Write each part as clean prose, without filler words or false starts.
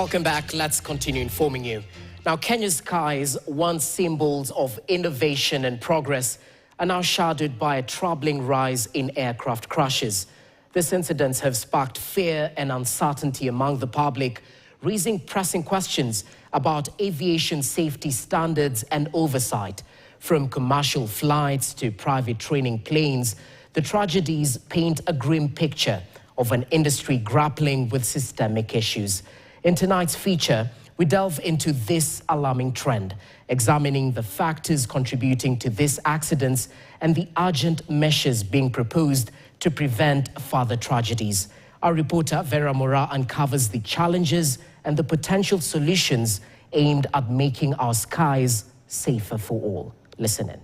Welcome back. Let's continue informing you. Now, Kenya's skies, once symbols of innovation and progress, are now shadowed by a troubling rise in aircraft crashes. These incidents have sparked fear and uncertainty among the public, raising pressing questions about aviation safety standards and oversight. From commercial flights to private training planes, the tragedies paint a grim picture of an industry grappling with systemic issues. In tonight's feature, we delve into this alarming trend, examining the factors contributing to these accidents and the urgent measures being proposed to prevent further tragedies. Our reporter Vera Mora uncovers the challenges and the potential solutions aimed at making our skies safer for all. Listen in.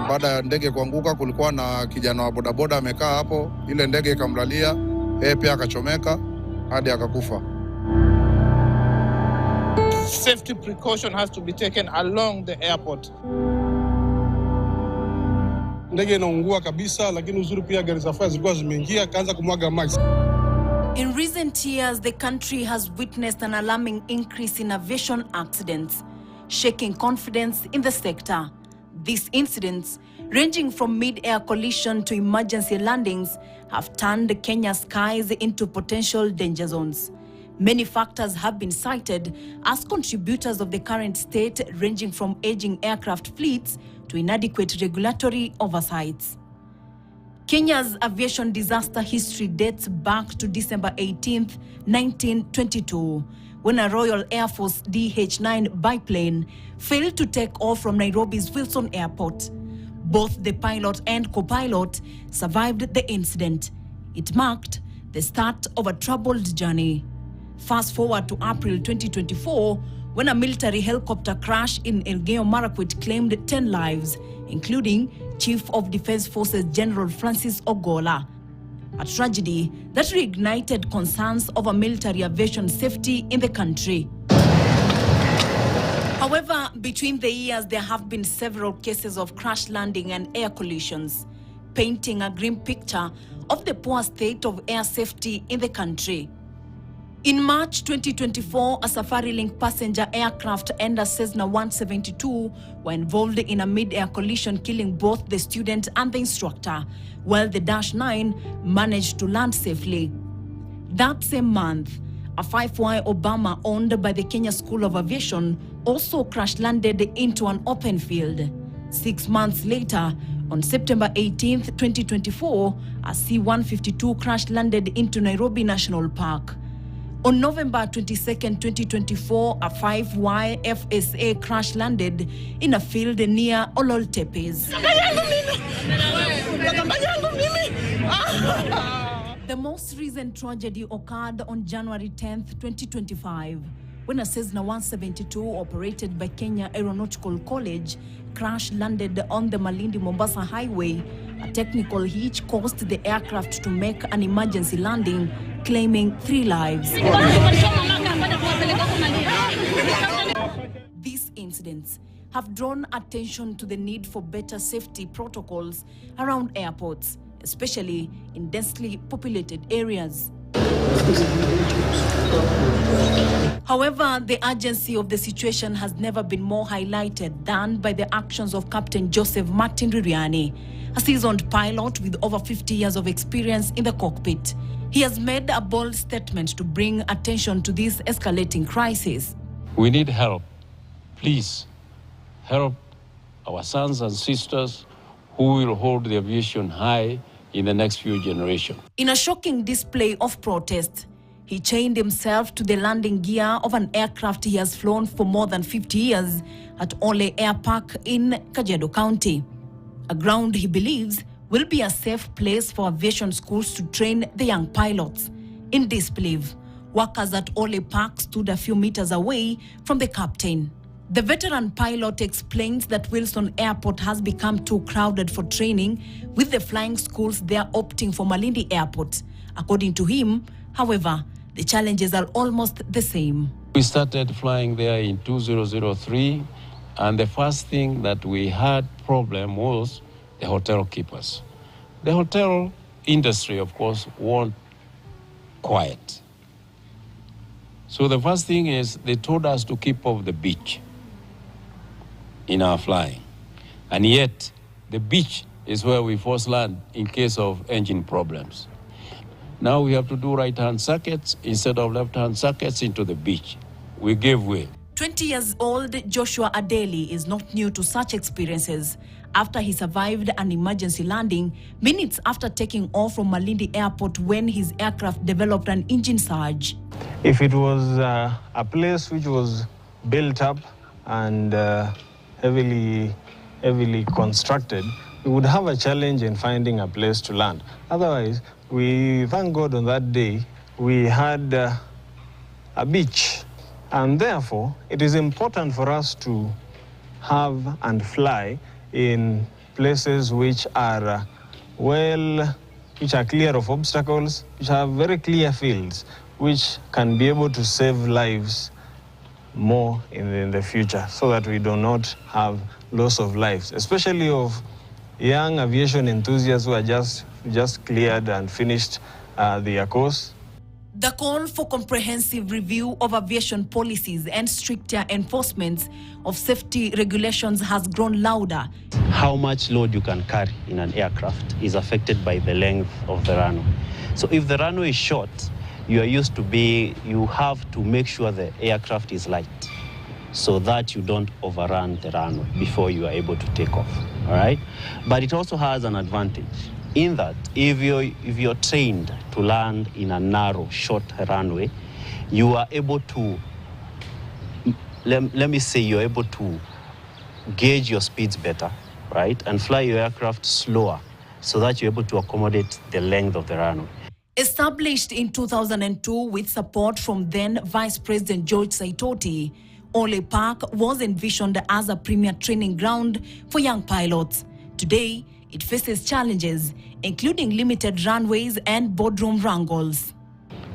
Baada ya ndege kuanguka, kulikuwa na kijana wa bodaboda amekaa hapo, ile ndege ikamlalia, yeye pia akachomeka hadi akakufa. Safety precaution has to be taken along the airport. Ndege inaungua kabisa, lakini uzuri pia gari za fire zilikuwa zimeingia, kaanza kumwaga maji. In recent years, the country has witnessed an alarming increase in aviation accidents, shaking confidence in the sector. These incidents, ranging from mid-air collision to emergency landings, have turned Kenya's skies into potential danger zones. Many factors have been cited as contributors of the current state, ranging from aging aircraft fleets to inadequate regulatory oversights. Kenya's aviation disaster history dates back to December 18, 1922, when a Royal Air Force DH-9 biplane failed to take off from Nairobi's Wilson Airport. Both the pilot and co-pilot survived the incident. It marked the start of a troubled journey. Fast forward to April 2024, when a military helicopter crash in Elgeyo Marakwet claimed 10 lives, including Chief of Defense Forces General Francis Ogola. A tragedy that reignited concerns over military aviation safety in the country. However, between the years, there have been several cases of crash landing and air collisions, painting a grim picture of the poor state of air safety in the country. In March 2024, a Safari-Link passenger aircraft and a Cessna 172 were involved in a mid-air collision, killing both the student and the instructor, while the Dash 9 managed to land safely. That same month, a 5Y Obama owned by the Kenya School of Aviation also crash-landed into an open field. 6 months later, on September 18, 2024, a C-152 crash-landed into Nairobi National Park. On November 22, 2024, a 5Y FSA crash-landed in a field near Ololtepes. The most recent tragedy occurred on January 10, 2025, when a Cessna 172 operated by Kenya Aeronautical College crash-landed on the Malindi-Mombasa Highway. A technical hitch caused the aircraft to make an emergency landing, claiming 3 lives. These incidents have drawn attention to the need for better safety protocols around airports, especially in densely populated areas. However, the urgency of the situation has never been more highlighted than by the actions of Captain Joseph Martin Ririani, a seasoned pilot with over 50 years of experience in the cockpit. He has made a bold statement to bring attention to this escalating crisis. We need help. Please help our sons and sisters who will hold the aviation high in the next few generations. In a shocking display of protest, he chained himself to the landing gear of an aircraft he has flown for more than 50 years at Ole Air Park in Kajiado County, a ground he believes will be a safe place for aviation schools to train the young pilots. In disbelief, workers at Ole Park stood a few meters away from the captain. The veteran pilot explains that Wilson Airport has become too crowded for training, with the flying schools there opting for Malindi Airport. According to him, however, the challenges are almost the same. We started flying there in 2003, and the first thing that we had problem was the hotel keepers. The hotel industry, of course, weren't quiet. So the first thing is they told us to keep off the beach in our flying. And yet, the beach is where we first land in case of engine problems. Now we have to do right-hand circuits instead of left-hand circuits into the beach. We gave way. 20 years old Joshua Adeli is not new to such experiences after he survived an emergency landing minutes after taking off from Malindi Airport when his aircraft developed an engine surge. If it was a place which was built up and heavily constructed, we would have a challenge in finding a place to land. Otherwise, we thank God on that day we had a beach, and therefore it is important for us to have and fly in places which are which are clear of obstacles, which have very clear fields, which can be able to save lives more in the future, so that we do not have loss of lives, especially of young aviation enthusiasts who are just cleared and finished their course. The call for comprehensive review of aviation policies and stricter enforcement of safety regulations has grown louder. How much load you can carry in an aircraft is affected by the length of the runway. So if the runway is short, you have to make sure the aircraft is light so that you don't overrun the runway before you are able to take off, all right? But it also has an advantage in that if you're trained to land in a narrow, short runway, you are able to, let me say you're able to gauge your speeds better, right? And fly your aircraft slower so that you're able to accommodate the length of the runway. Established in 2002 with support from then Vice President George Saitoti, Ole Park was envisioned as a premier training ground for young pilots. Today, it faces challenges, including limited runways and boardroom wrangles.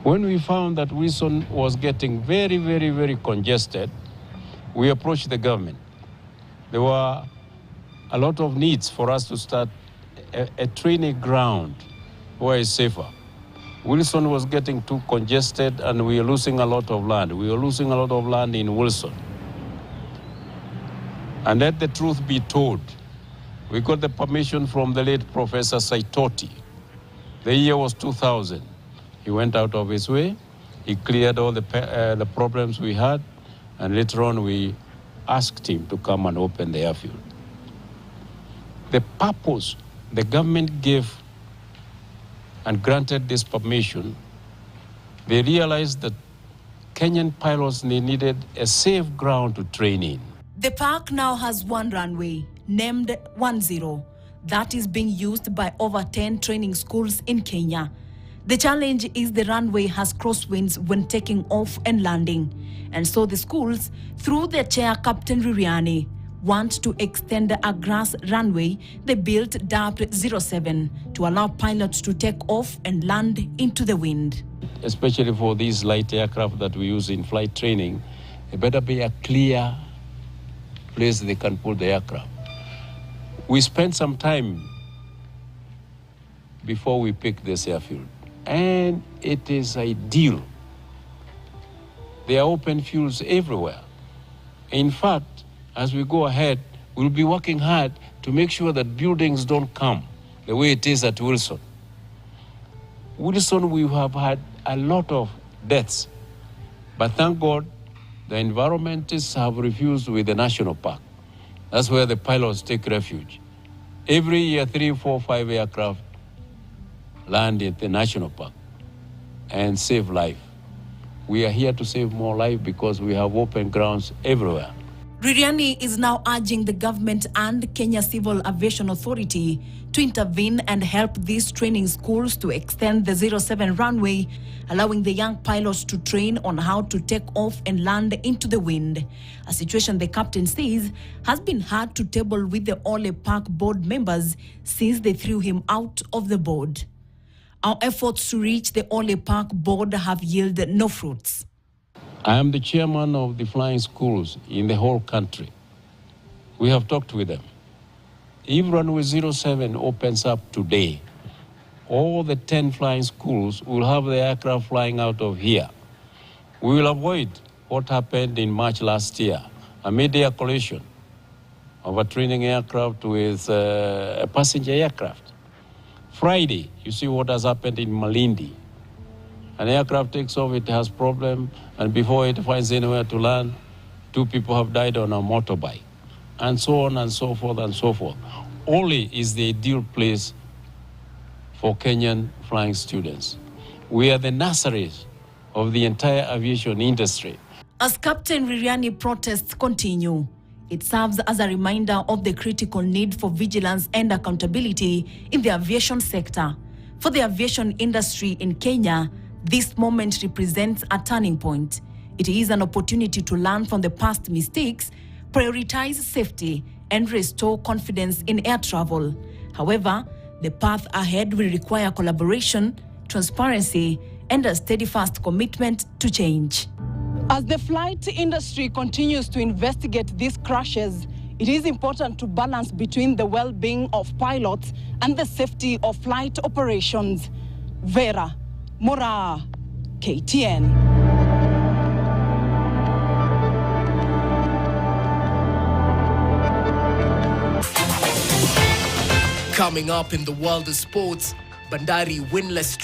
When we found that Wilson was getting very, very, very congested, we approached the government. There were a lot of needs for us to start a training ground where it's safer. Wilson was getting too congested and we were losing a lot of land. We were losing a lot of land in Wilson. And let the truth be told, we got the permission from the late Professor Saitoti. The year was 2000. He went out of his way. He cleared all the problems we had. And later on, we asked him to come and open the airfield. The purpose the government gave and granted this permission, they realized that Kenyan pilots needed a safe ground to train in. The park now has one runway, named 10, that is being used by over 10 training schools in Kenya. The challenge is the runway has crosswinds when taking off and landing. And so the schools, through their chair, Captain Ririani, want to extend a grass runway they built dubbed 07 to allow pilots to take off and land into the wind. Especially for these light aircraft that we use in flight training, it better be a clear place they can put the aircraft. We spent some time before we picked this airfield, and it is ideal. There are open fields everywhere. In fact, as we go ahead, we'll be working hard to make sure that buildings don't come the way it is at Wilson. Wilson, we have had a lot of deaths, but thank God the environmentalists have refused with the national park. That's where the pilots take refuge. Every year, 3, 4, 5 aircraft land at the national park and save life. We are here to save more life because we have open grounds everywhere. Ririani is now urging the government and Kenya Civil Aviation Authority to intervene and help these training schools to extend the 07 runway, allowing the young pilots to train on how to take off and land into the wind. A situation the captain says has been hard to table with the Ole Park board members since they threw him out of the board. Our efforts to reach the Ole Park board have yielded no fruits. I am the chairman of the flying schools in the whole country. We have talked with them. If runway 07 opens up today, all the 10 flying schools will have the aircraft flying out of here. We will avoid what happened in March last year, a mid-air collision of a training aircraft with a passenger aircraft. Friday, you see what has happened in Malindi. An aircraft takes off, it has problem, and before it finds anywhere to land, 2 people have died on a motorbike, and so on and so forth and so forth. Ole is the ideal place for Kenyan flying students. We are the nurseries of the entire aviation industry. As Captain Ririani protests continue, it serves as a reminder of the critical need for vigilance and accountability in the aviation sector. For the aviation industry in Kenya, this moment represents a turning point. It is an opportunity to learn from the past mistakes, prioritize safety, and restore confidence in air travel. However, the path ahead will require collaboration, transparency, and a steadfast commitment to change. As the flight industry continues to investigate these crashes, it is important to balance between the well-being of pilots and the safety of flight operations. Vera Mora, KTN. Coming up in the world of sports, Bandari winless